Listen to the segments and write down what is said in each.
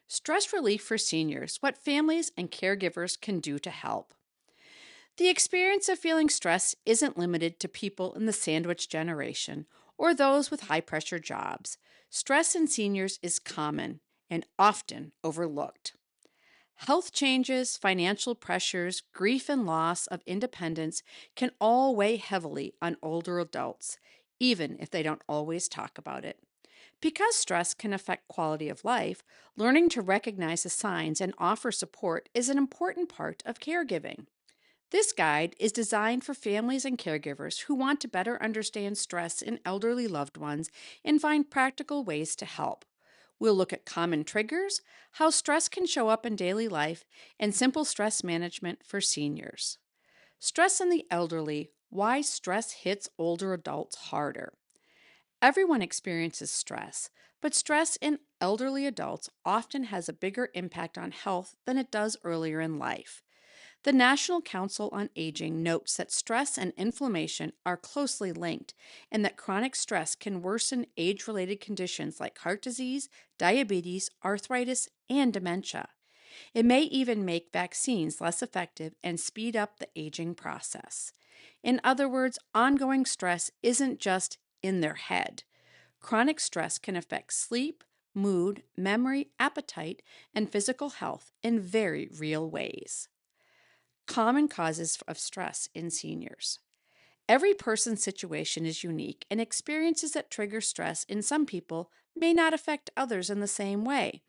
Stress relief for seniors, what families and caregivers can do to help. The experience of feeling stress isn't limited to people in the sandwich generation or those with high pressure jobs. Stress in seniors is common and often overlooked. Health changes, financial pressures, grief and loss of independence can all weigh heavily on older adults, even if they don't always talk about it. Because stress can affect quality of life, learning to recognize the signs and offer support is an important part of caregiving. This guide is designed for families and caregivers who want to better understand stress in elderly loved ones and find practical ways to help. We'll look at common triggers, how stress can show up in daily life, and simple stress management for seniors. Stress in the elderly, why stress hits older adults harder. Everyone experiences stress, but stress in elderly adults often has a bigger impact on health than it does earlier in life. The National Council on Aging notes that stress and inflammation are closely linked and that chronic stress can worsen age related conditions like heart disease, diabetes, arthritis, and dementia. It may even make vaccines less effective and speed up the aging process. In other words, ongoing stress isn't just in their head. Chronic stress can affect sleep, mood, memory, appetite, and physical health in very real ways. Common causes of stress in seniors. Every person's situation is unique, and experiences that trigger stress in some people may not affect others in the same way.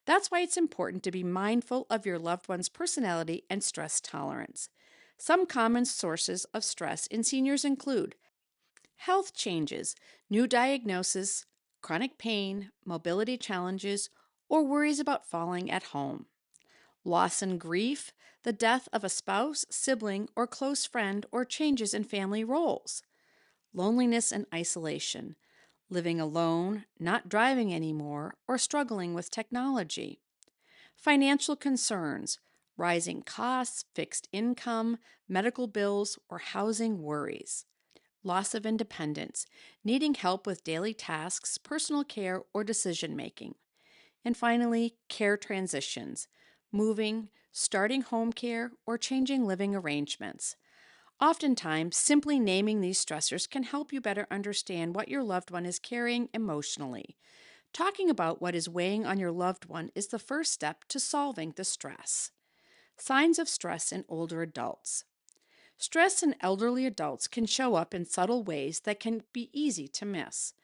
That's why it's important to be mindful of your loved one's personality and stress tolerance. Some common sources of stress in seniors include health changes, new diagnosis, chronic pain, mobility challenges, or worries about falling at home. Loss and grief, the death of a spouse, sibling, or close friend, or changes in family roles. Loneliness and isolation, living alone, not driving anymore, or struggling with technology. Financial concerns, rising costs, fixed income, medical bills, or housing worries. Loss of independence, needing help with daily tasks, personal care, or decision making. And finally, care transitions, moving, starting home care, or changing living arrangements. Oftentimes, simply naming these stressors can help you better understand what your loved one is carrying emotionally. Talking about what is weighing on your loved one is the first step to solving the stress. Signs of stress in older adults. Stress in elderly adults can show up in subtle ways that can be easy to miss.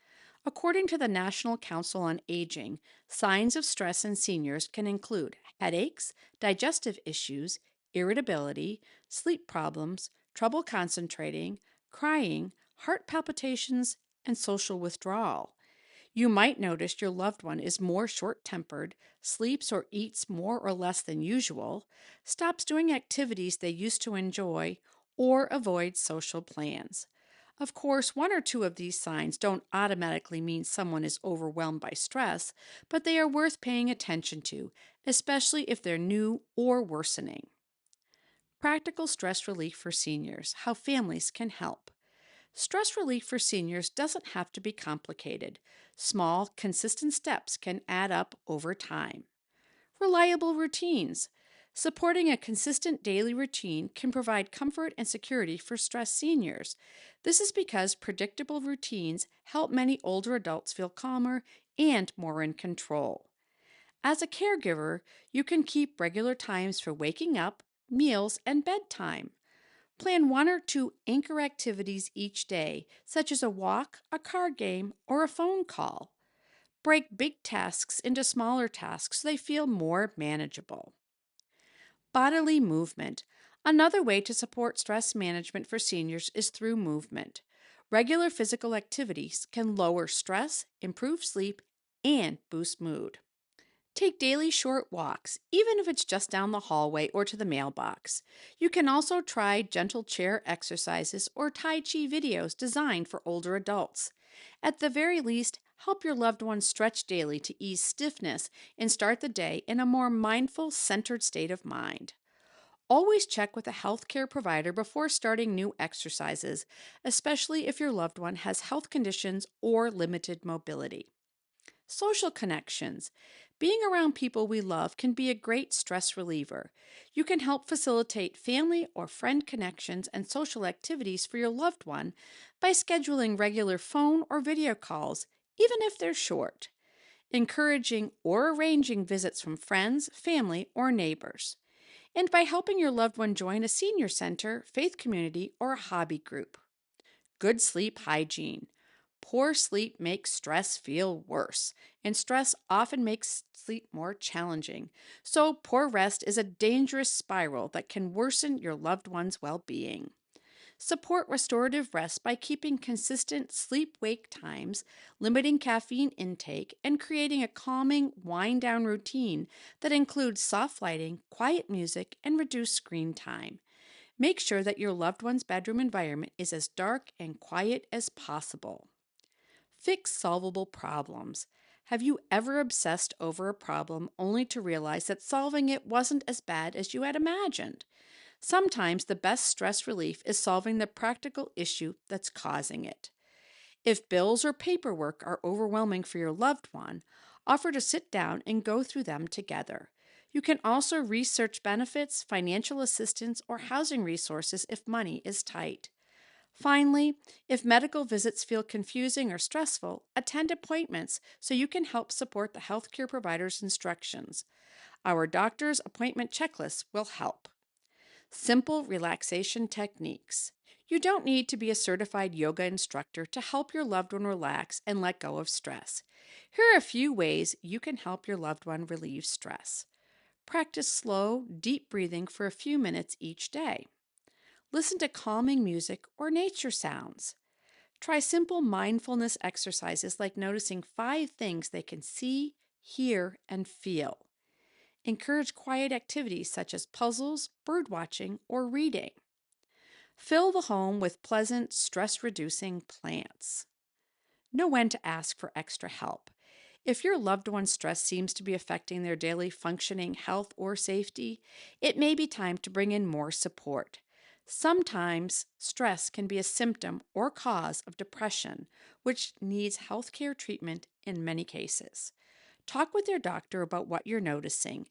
According to the National Council on Aging, signs of stress in seniors can include headaches, digestive issues, irritability, sleep problems, trouble concentrating, crying, heart palpitations, and social withdrawal. You might notice your loved one is more short tempered, sleeps or eats more or less than usual, stops doing activities they used to enjoy, or avoids social plans. Of course, one or two of these signs don't automatically mean someone is overwhelmed by stress, but they are worth paying attention to, especially if they're new or worsening. Practical stress relief for seniors, how families can help. Stress relief for seniors doesn't have to be complicated. Small, consistent steps can add up over time. Reliable routines. Supporting a consistent daily routine can provide comfort and security for stressed seniors. This is because predictable routines help many older adults feel calmer and more in control. As a caregiver, you can keep regular times for waking up, meals, and bedtime. Plan one or two anchor activities each day, such as a walk, a card game, or a phone call. Break big tasks into smaller tasks so they feel more manageable. Bodily movement. Another way to support stress management for seniors is through movement. Regular physical activities can lower stress, improve sleep, and boost mood. Take daily short walks, even if it's just down the hallway or to the mailbox. You can also try gentle chair exercises or Tai Chi videos designed for older adults. At the very least, help your loved one stretch daily to ease stiffness and start the day in a more mindful, centered state of mind. Always check with a healthcare provider before starting new exercises, especially if your loved one has health conditions or limited mobility. Social connections. Being around people we love can be a great stress reliever. You can help facilitate family or friend connections and social activities for your loved one by scheduling regular phone or video calls, even if they're short, encouraging or arranging visits from friends, family, or neighbors, and by helping your loved one join a senior center, faith community, or a hobby group. Good sleep hygiene. Poor sleep makes stress feel worse, and stress often makes sleep more challenging. So, poor rest is a dangerous spiral that can worsen your loved one's well being. Support restorative rest by keeping consistent sleep wake times, limiting caffeine intake, and creating a calming wind down routine that includes soft lighting, quiet music, and reduced screen time. Make sure that your loved one's bedroom environment is as dark and quiet as possible. Fix solvable problems. Have you ever obsessed over a problem only to realize that solving it wasn't as bad as you had imagined? Sometimes the best stress relief is solving the practical issue that's causing it. If bills or paperwork are overwhelming for your loved one, offer to sit down and go through them together. You can also research benefits, financial assistance, or housing resources if money is tight. Finally, if medical visits feel confusing or stressful, attend appointments so you can help support the healthcare provider's instructions. Our doctor's appointment checklist will help. Simple relaxation techniques. You don't need to be a certified yoga instructor to help your loved one relax and let go of stress. Here are a few ways you can help your loved one relieve stress. Practice slow, deep breathing for a few minutes each day. Listen to calming music or nature sounds. Try simple mindfulness exercises like noticing 5 things they can see, hear, and feel. Encourage quiet activities such as puzzles, bird watching, or reading. Fill the home with pleasant, stress reducing plants. Know when to ask for extra help. If your loved one's stress seems to be affecting their daily functioning, health, or safety, it may be time to bring in more support. Sometimes stress can be a symptom or cause of depression, which needs healthcare treatment in many cases. Talk with your doctor about what you're noticing.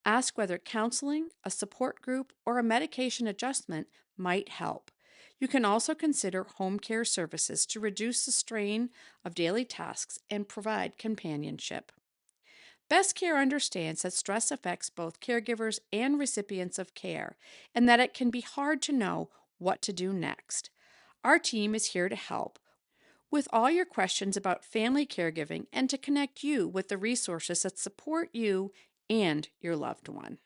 Ask whether counseling, a support group, or a medication adjustment might help. You can also consider home care services to reduce the strain of daily tasks and provide companionship. Best Care understands that stress affects both caregivers and recipients of care, and that it can be hard to know what to do next. Our team is here to help with all your questions about family caregiving and to connect you with the resources that support you and your loved one.